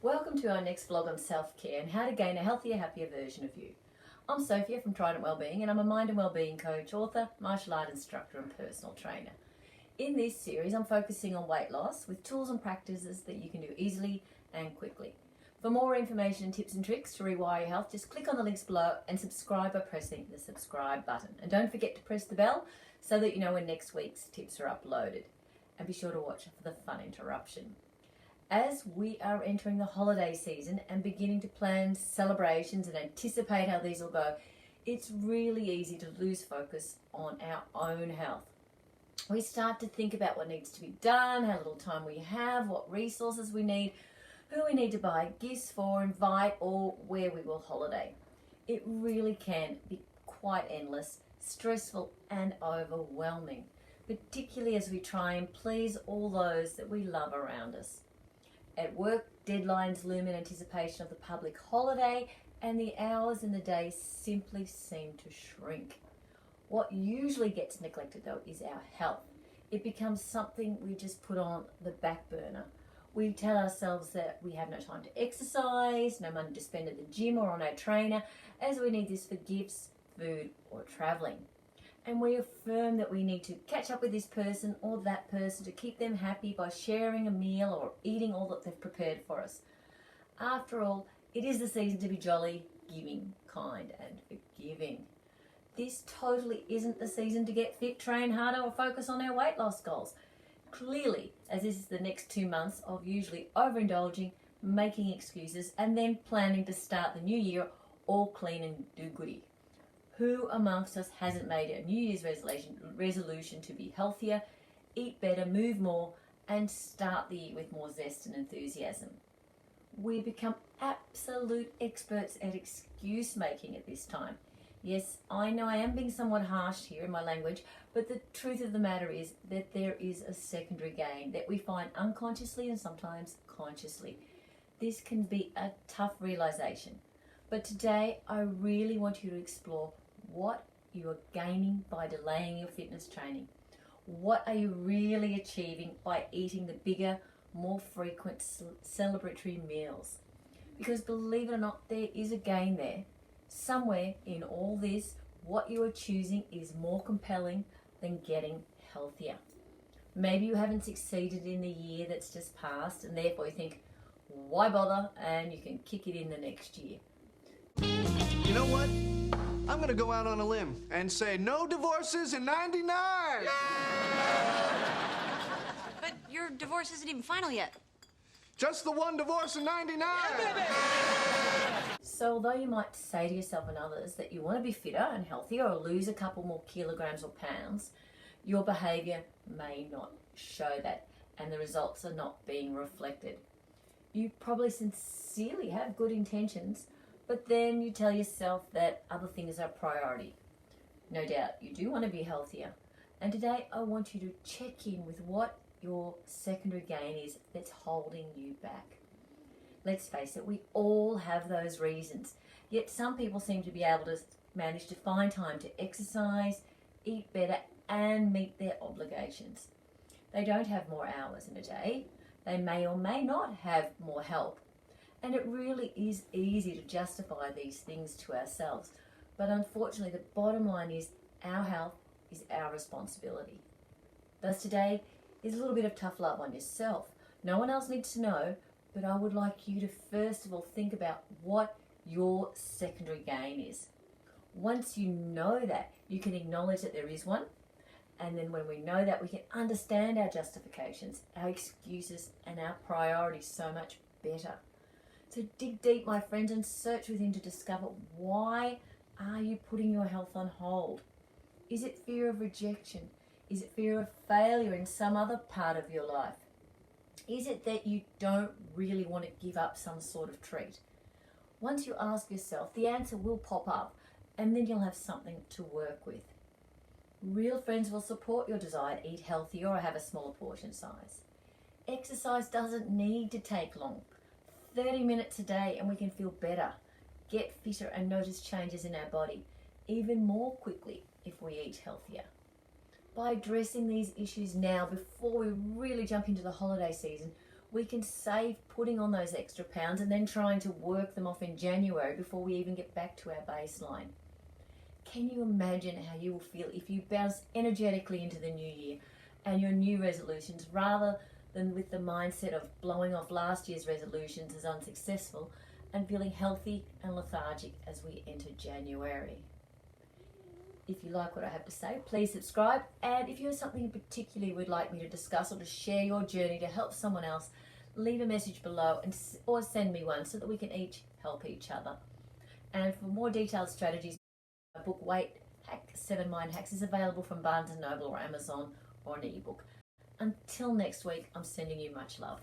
Welcome to our next vlog on self-care and how to gain a healthier, happier version of you. I'm Sophia from Wellbeing and I'm a mind and wellbeing coach, author, martial art instructor and personal trainer. In this series I'm focusing on weight loss with tools and practices that you can do easily and quickly. For more information and tips and tricks to rewire your health, just click on the links below and subscribe by pressing the subscribe button. And don't forget to press the bell so that you know when next week's tips are uploaded. And be sure to watch for the fun interruption. As we are entering the holiday season and beginning to plan celebrations and anticipate how these will go, it's really easy to lose focus on our own health. We start to think about what needs to be done, how little time we have, what resources we need, who we need to buy gifts for, invite, or where we will holiday. It really can be quite endless, stressful and overwhelming, particularly as we try and please all those that we love around us. At work, deadlines loom in anticipation of the public holiday and the hours in the day simply seem to shrink. What usually gets neglected though is our health. It becomes something we just put on the back burner. We tell ourselves that we have no time to exercise, no money to spend at the gym or on our trainer, as we need this for gifts, food or travelling. And we affirm that we need to catch up with this person or that person to keep them happy by sharing a meal or eating all that they've prepared for us. After all, it is the season to be jolly, giving, kind and forgiving. This totally isn't the season to get fit, train harder or focus on our weight loss goals. Clearly, as this is the next 2 months of usually overindulging, making excuses and then planning to start the new year all clean and do-goody. Who amongst us hasn't made a New Year's resolution to be healthier, eat better, move more, and start the year with more zest and enthusiasm? We become absolute experts at excuse making at this time. Yes, I know I am being somewhat harsh here in my language, but the truth of the matter is that there is a secondary gain that we find unconsciously and sometimes consciously. This can be a tough realization, but today I really want you to explore what you are gaining by delaying your fitness training. What are you really achieving by eating the bigger, more frequent celebratory meals? Because believe it or not, there is a gain there. Somewhere in all this, what you are choosing is more compelling than getting healthier. Maybe you haven't succeeded in the year that's just passed and therefore you think, why bother? And you can kick it in the next year. You know what? I'm gonna go out on a limb and say no divorces in '99! But your divorce isn't even final yet. Just the one divorce in '99! So although you might say to yourself and others that you want to be fitter and healthier or lose a couple more kilograms or pounds, your behaviour may not show that and the results are not being reflected. You probably sincerely have good intentions, but then you tell yourself that other things are priority. No doubt you do want to be healthier. And today I want you to check in with what your secondary gain is that's holding you back. Let's face it, we all have those reasons. Yet some people seem to be able to manage to find time to exercise, eat better and meet their obligations. They don't have more hours in a day. They may or may not have more help. And it really is easy to justify these things to ourselves. But unfortunately, the bottom line is our health is our responsibility. Thus today is a little bit of tough love on yourself. No one else needs to know, but I would like you to first of all think about what your secondary gain is. Once you know that, you can acknowledge that there is one. And then when we know that, we can understand our justifications, our excuses, and our priorities so much better. So dig deep, my friends, and search within to discover why are you putting your health on hold? Is it fear of rejection? Is it fear of failure in some other part of your life? Is it that you don't really want to give up some sort of treat? Once you ask yourself, the answer will pop up and then you'll have something to work with. Real friends will support your desire to eat healthier or have a smaller portion size. Exercise doesn't need to take long. 30 minutes a day and we can feel better, get fitter and notice changes in our body even more quickly if we eat healthier. By addressing these issues now before we really jump into the holiday season, we can save putting on those extra pounds and then trying to work them off in January before we even get back to our baseline. Can you imagine how you will feel if you bounce energetically into the new year and your new resolutions rather than with the mindset of blowing off last year's resolutions as unsuccessful and feeling healthy and lethargic as we enter January? If you like what I have to say, please subscribe, and if you have something in particular you would like me to discuss or to share your journey to help someone else, leave a message below or send me one so that we can each help each other. And for more detailed strategies, my book Weight Hack 7 Mind Hacks is available from Barnes & Noble or Amazon or an ebook. Until next week, I'm sending you much love.